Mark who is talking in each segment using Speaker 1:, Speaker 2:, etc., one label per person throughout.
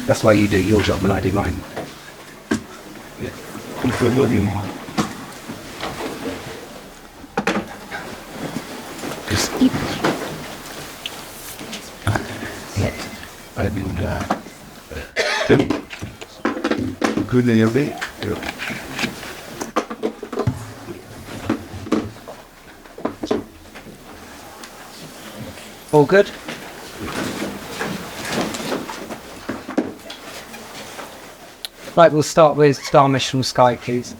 Speaker 1: That's why you do your job and I do mine. Yeah. We'll do mine. Just keep. I mean, good in your day.
Speaker 2: All good? Right, we'll start with Star Mission Sky, please.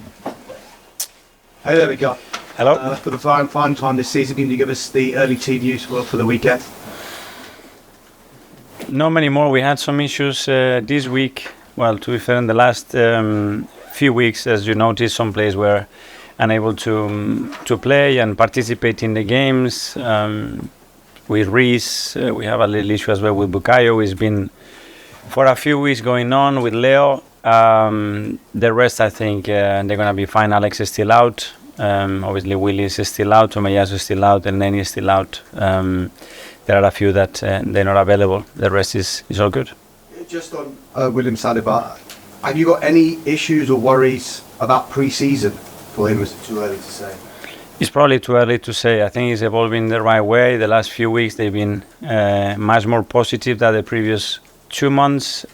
Speaker 1: Hey, there we go.
Speaker 3: Hello.
Speaker 1: For the final time this season, can you give us the early team news for the weekend?
Speaker 3: Not many more. We had some issues this week. Well, to be fair, in the last few weeks, as you noticed, some players were unable to play and participate in the games. With Reece, we have a little issue as well with Bukayo. It's been for a few weeks going on with Leo. The rest, I think, they're going to be fine. Alex is still out. Obviously, Willie is still out. Tomiyasu is still out. And Nenny is still out. There are a few that they're not available. The rest is all good.
Speaker 1: Just on William Saliba, have you got any issues or worries about pre-season for him? Is it too early to say?
Speaker 3: It's probably too early to say. I think he's evolving the right way. The last few weeks, they've been much more positive than the previous 2 months.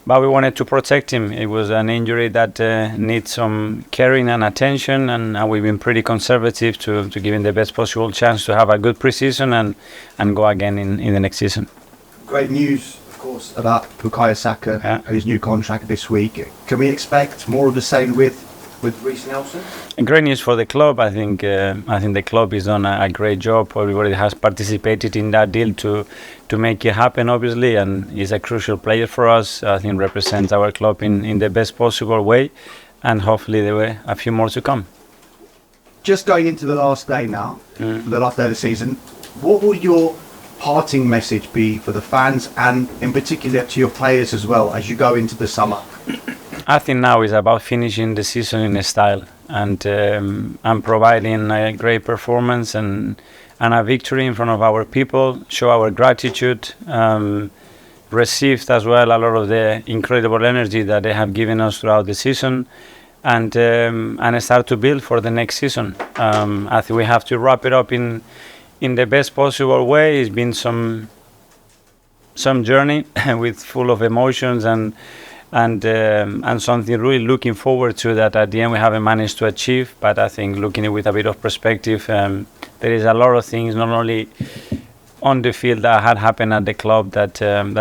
Speaker 3: But we wanted to protect him. It was an injury that needs some caring and attention, and we've been pretty conservative to give him the best possible chance to have a good preseason and go again in the next season.
Speaker 1: Great news, of course, about Bukayo Saka, his new contract this week. Can we expect more of the same with Reece Nelson?
Speaker 3: And great news for the club. I think the club has done a great job. Everybody has participated in that deal to make it happen, obviously, and he's a crucial player for us. I think represents our club in the best possible way, and hopefully there were a few more to come.
Speaker 1: Just going into the last day now, the last day of the season, what will your parting message be for the fans and in particular to your players as well as you go into the summer?
Speaker 3: I think now is about finishing the season in a style and providing a great performance and a victory in front of our people, show our gratitude, received as well a lot of the incredible energy that they have given us throughout the season, and start to build for the next season. I think we have to wrap it up in the best possible way. It's been some journey with full of emotions and something really looking forward to that at the end we haven't managed to achieve. But I think looking at it with a bit of perspective, there is a lot of things not only on the field that had happened at the club that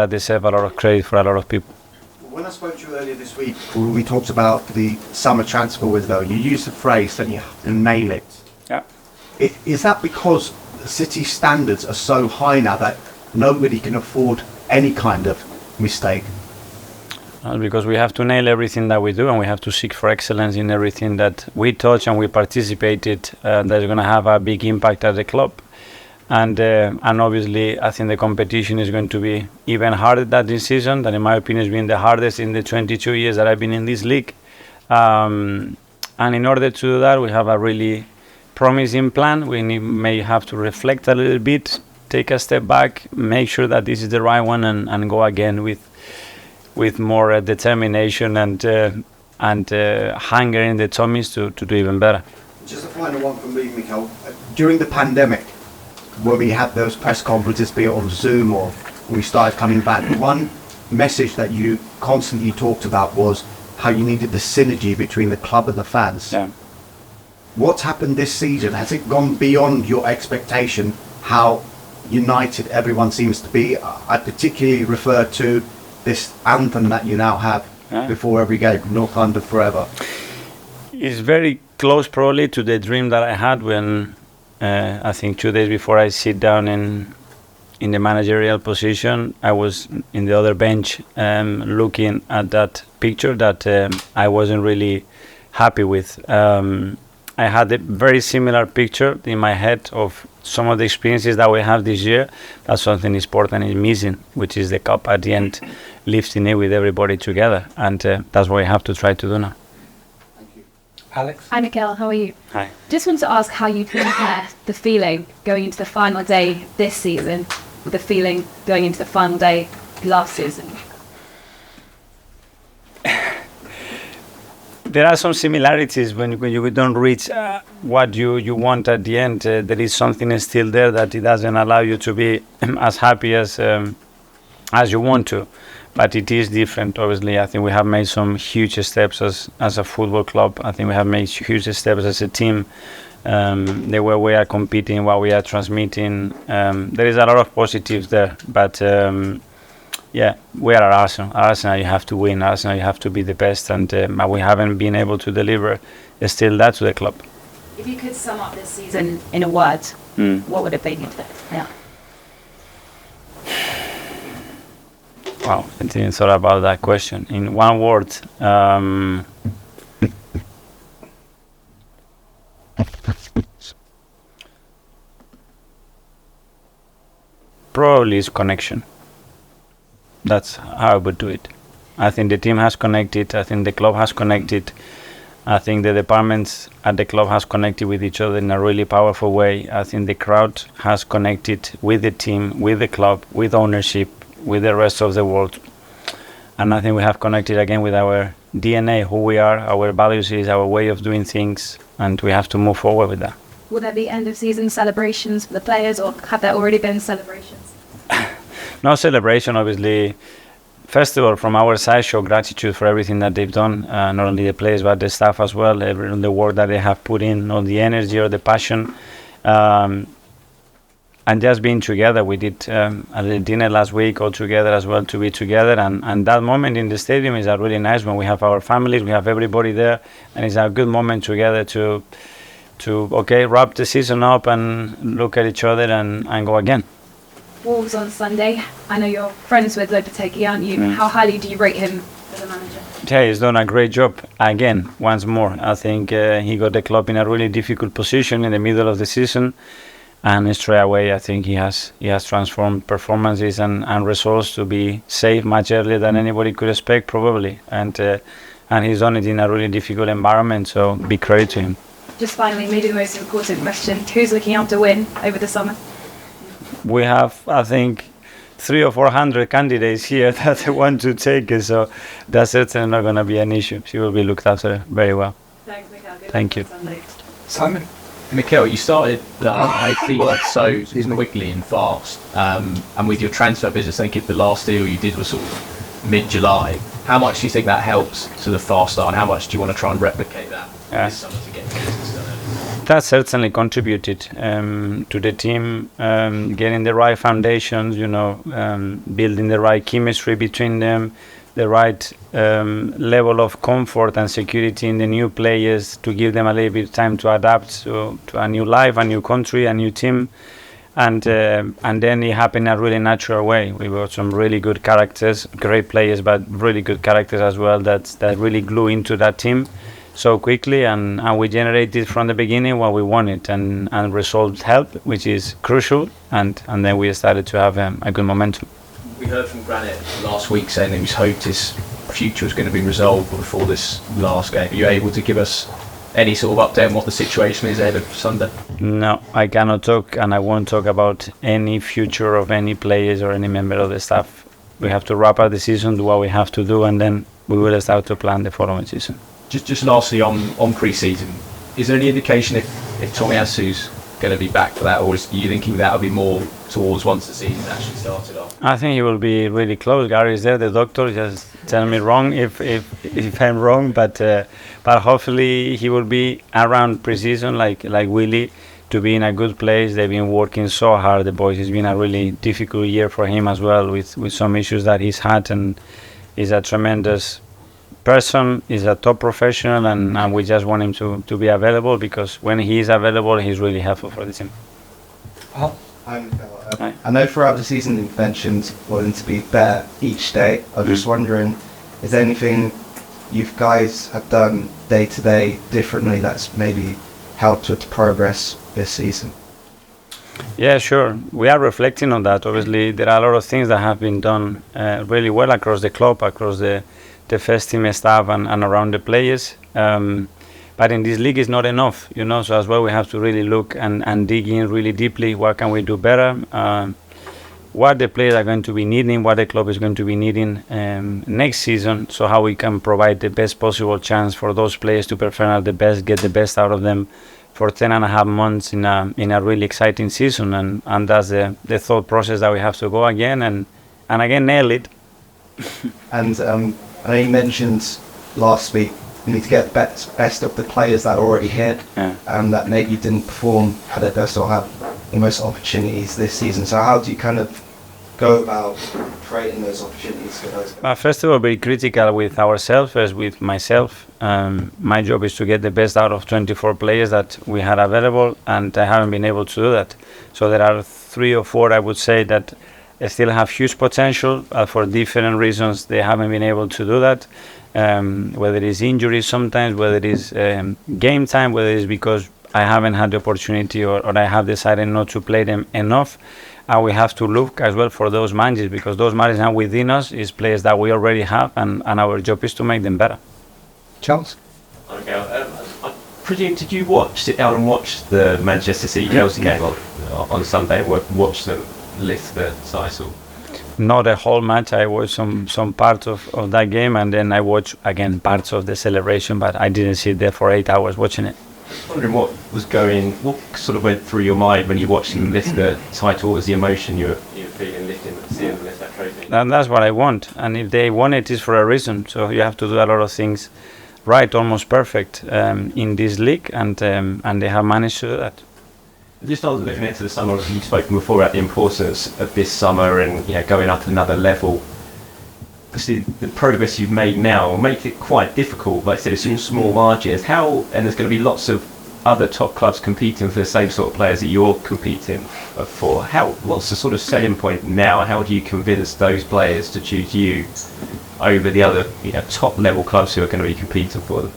Speaker 3: deserve a lot of credit for a lot of people.
Speaker 1: When I spoke to you earlier this week, we talked about the summer transfer window. You used the phrase that you have to nail it.
Speaker 3: Yeah.
Speaker 1: Is that because the City standards are so high now that nobody can afford any kind of mistake?
Speaker 3: Because we have to nail everything that we do, and we have to seek for excellence in everything that we touch and we participated. That's going to have a big impact at the club, and obviously I think the competition is going to be even harder this season. That in my opinion has been the hardest in the 22 years that I've been in this league. And in order to do that, we have a really promising plan. We may have to reflect a little bit, take a step back, make sure that this is the right one, and go again with more determination and hunger in the tummies to do even better.
Speaker 1: Just a final one from me, Mikel. During the pandemic, when we had those press conferences, be it on Zoom or when we started coming back, one message that you constantly talked about was how you needed the synergy between the club and the fans.
Speaker 3: Yeah.
Speaker 1: What's happened this season? Has it gone beyond your expectation how united everyone seems to be? I particularly refer to this anthem that you now have before every game, North London Forever.
Speaker 3: It's very close probably to the dream that I had when I think 2 days before I sit down in the managerial position, I was in the other bench looking at that picture that I wasn't really happy with. I had a very similar picture in my head of some of the experiences that we have this year. That's something important is missing, which is the cup at the end, lifting it with everybody together, and that's what we have to try to do now.
Speaker 1: Thank you.
Speaker 2: Alex?
Speaker 4: Hi Mikel, how are you?
Speaker 3: Hi.
Speaker 4: Just wanted to ask how you compare the feeling going into the final day this season with the feeling going into the final day last season.
Speaker 3: there are some similarities when you don't reach what you want at the end. There is something still there that it doesn't allow you to be as happy as you want to. But it is different, obviously. I think we have made some huge steps as a football club. I think we have made huge steps as a team. The way we are competing, what we are transmitting. There is a lot of positives there. But yeah, we are Arsenal. Arsenal, you have to win. Arsenal, you have to be the best. And we haven't been able to deliver still that to the club.
Speaker 4: If you could sum up this season in a word, what would it be? Yeah.
Speaker 3: Wow, I didn't thought about that question. In one word, probably is connection. That's how I would do it. I think the team has connected. I think the club has connected. I think the departments at the club has connected with each other in a really powerful way. I think the crowd has connected with the team, with the club, with ownership, with the rest of the world. And I think we have connected again with our DNA, who we are, our values is our way of doing things, and we have to move forward with that.
Speaker 4: Will there be end of season celebrations for the players, or have there already been celebrations?
Speaker 3: No celebration, obviously. First of all, from our side, show gratitude for everything that they've done, not only the players but the staff as well, the work that they have put in, all the energy or the passion. And just being together, we did a little dinner last week all together as well, to be together. And that moment in the stadium is a really nice one. We have our families, we have everybody there, and it's a good moment together to wrap the season up and look at each other and go again.
Speaker 4: Wolves on Sunday. I know you're friends with Lopetegui, aren't you? How highly do you rate him as a manager?
Speaker 3: Yeah, he's done a great job again, once more. I think he got the club in a really difficult position in the middle of the season. And straight away, I think he has transformed performances and results to be safe much earlier than anybody could expect, probably. And he's done it in a really difficult environment, so big credit to him.
Speaker 4: Just finally, maybe the most important question: who's looking out to win over the summer?
Speaker 3: We have, I think, 300 or 400 candidates here that want to take it, so that's certainly not going to be an issue. She will be looked after very well.
Speaker 4: Thanks, Mikel.
Speaker 3: Thank you.
Speaker 5: Simon? Mikel, you started I think so quickly and fast, and with your transfer business, I think the last deal you did was sort of mid-July. How much do you think that helps to the fast start, and how much do you want to try and replicate that this summer to get the business done?
Speaker 3: That certainly contributed to the team getting the right foundations, building the right chemistry between them, the right level of comfort and security in the new players, to give them a little bit of time to adapt to a new life, a new country, a new team. And then it happened in a really natural way. We got some really good characters, great players, but really good characters as well that really glue into that team so quickly, and we generated from the beginning what we wanted, and results helped, which is crucial, and then we started to have a good momentum.
Speaker 5: We heard from Granit last week saying that he was hoped his future was going to be resolved before this last game. Are you able to give us any sort of update on what the situation is ahead of Sunday?
Speaker 3: No, I cannot talk, and I won't talk about any future of any players or any member of the staff. We have to wrap up the season, do what we have to do, and then we will start to plan the following season.
Speaker 5: Just lastly on pre-season, is there any indication if Tomiyasu's going to be back for that, or are you thinking that will be more towards once the season actually started off?
Speaker 3: I think he will be really close. Gary is there, the doctor. Just tell me wrong if I'm wrong, but hopefully he will be around pre-season like Willy, to be in a good place. They've been working so hard, the boys. It's been a really difficult year for him as well, with some issues that he's had, and he's a tremendous person, is a top professional, and we just want him to be available, because when he is available, he's really helpful for the team.
Speaker 1: I know throughout the season you've mentioned wanting to be better each day. I was just wondering, is there anything you guys have done day to day differently that's maybe helped with the progress this season?
Speaker 3: Yeah, sure. We are reflecting on that. Obviously, there are a lot of things that have been done really well across the club, across the first team staff and around the players. But in this league, it's not enough, so as well we have to really look and dig in really deeply. What can we do better? what the players are going to be needing, what the club is going to be needing next season, so how we can provide the best possible chance for those players to perform at the best, get the best out of them for 10.5 months in a really exciting season, and that's the thought process that we have to go again and again nail it.
Speaker 1: And I know you mentioned last week we need to get the best of the players that are already here, and that maybe didn't perform at their best or have the most opportunities this season. So how do you kind of go about creating those opportunities for those guys?
Speaker 3: First of all, be critical with ourselves, as with myself. My job is to get the best out of 24 players that we had available, and I haven't been able to do that. So there are 3 or 4, I would say, that still have huge potential. For different reasons, they haven't been able to do that. Whether it is injuries sometimes, whether it is game time, whether it is because I haven't had the opportunity or I have decided not to play them enough. And we have to look as well for those managers, because those managers are within us, is players that we already have, and our job is to make them better.
Speaker 2: Charles?
Speaker 6: Okay, I presume, did you sit down and watch the Manchester City Chelsea game on Sunday? Watch them lift the title?
Speaker 3: Not a whole match. I watched some parts of that game, and then I watched again parts of the celebration, but I didn't sit there for 8 hours watching it.
Speaker 6: Wondering what sort of went through your mind when you watched them lift the title. What was the emotion you were feeling seeing them lift that trophy?
Speaker 3: And that's what I want, and if they won it, it's for a reason. So you have to do a lot of things right, almost perfect in this league, and they have managed to do that.
Speaker 6: Just looking into the summer, you've spoken before about the importance of this summer and going up another level. The progress you've made now will make it quite difficult. Like I said, it's all small margins. And there's going to be lots of other top clubs competing for the same sort of players that you're competing for. What's the sort of selling point now? How do you convince those players to choose you over the other top level clubs who are going to be competing for them?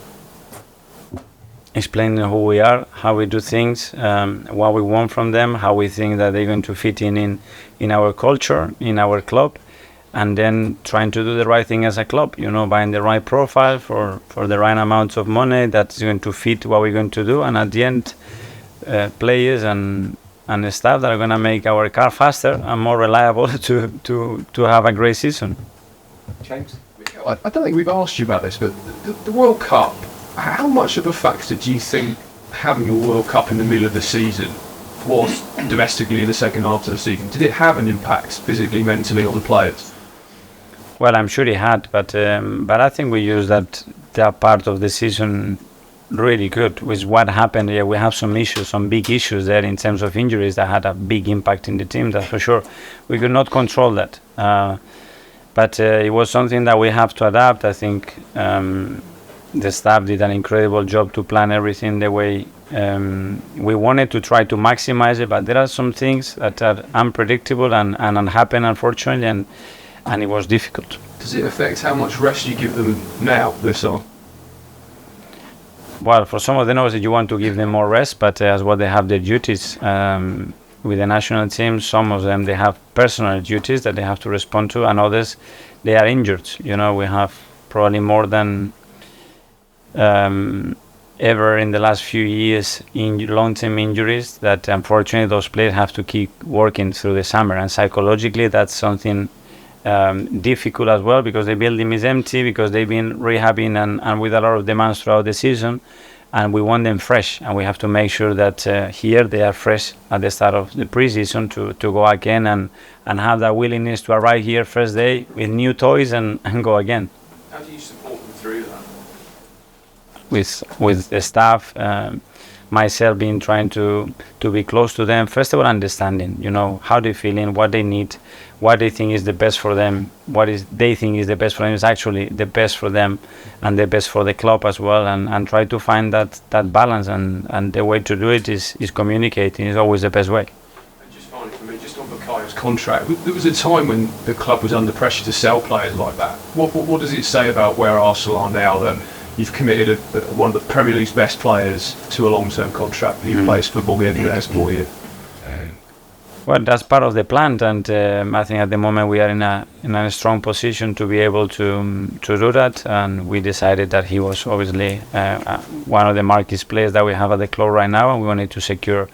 Speaker 3: Explaining who we are, how we do things, what we want from them, how we think that they're going to fit in our culture, in our club, and then trying to do the right thing as a club, buying the right profile for the right amount of money that's going to fit what we're going to do, and at the end, players and the staff that are going to make our car faster and more reliable to have a great season.
Speaker 2: James?
Speaker 7: I don't think we've asked you about this, but the World Cup, how much of a factor do you think having a World Cup in the middle of the season was domestically in the second half of the season? Did it have an impact physically, mentally on the players?
Speaker 3: Well, I'm sure it had, but I think we used that part of the season really good with what happened. Yeah, we have some big issues there in terms of injuries that had a big impact in the team, that's for sure. We could not control that, but it was something that we have to adapt. I think the staff did an incredible job to plan everything the way we wanted to try to maximize it, but there are some things that are unpredictable and happen, unfortunately, and it was difficult.
Speaker 7: Does it affect how much rest you give them now, this on?
Speaker 3: Well, for some of them, obviously, you want to give them more rest, but as well, they have their duties. With the national team, some of them, they have personal duties that they have to respond to, and others, they are injured. We have probably more than ever in the last few years in long-term injuries that unfortunately those players have to keep working through the summer, and psychologically that's something difficult as well, because the building is empty, because they've been rehabbing and with a lot of demands throughout the season, and we want them fresh, and we have to make sure that here they are fresh at the start of the preseason to go again and have that willingness to arrive here first day with new toys and go again.
Speaker 7: How do you support them through that?
Speaker 3: With the staff, myself being trying to be close to them. First of all, understanding, how they're feeling, what they need, what they think is the best for them, they think is the best for them is actually the best for them and the best for the club as well, and try to find that balance, and the way to do it is communicating is always the best way.
Speaker 7: And just finally for me, just on Bukayo's contract, there was a time when the club was under pressure to sell players like that. What does it say about where Arsenal are now that you've committed one of the Premier League's best players to a long-term contract that he plays for BeanymanSports here?
Speaker 3: Well, that's part of the plan, and I think at the moment we are in a strong position to be able to do that, and we decided that he was obviously one of the marquee players that we have at the club right now, and we wanted to secure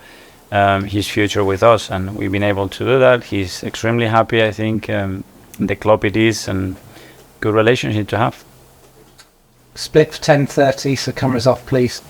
Speaker 3: his future with us, and we've been able to do that. He's extremely happy, I think. The club it is, and good relationship to have.
Speaker 2: Split for 10:30, so cameras off, please.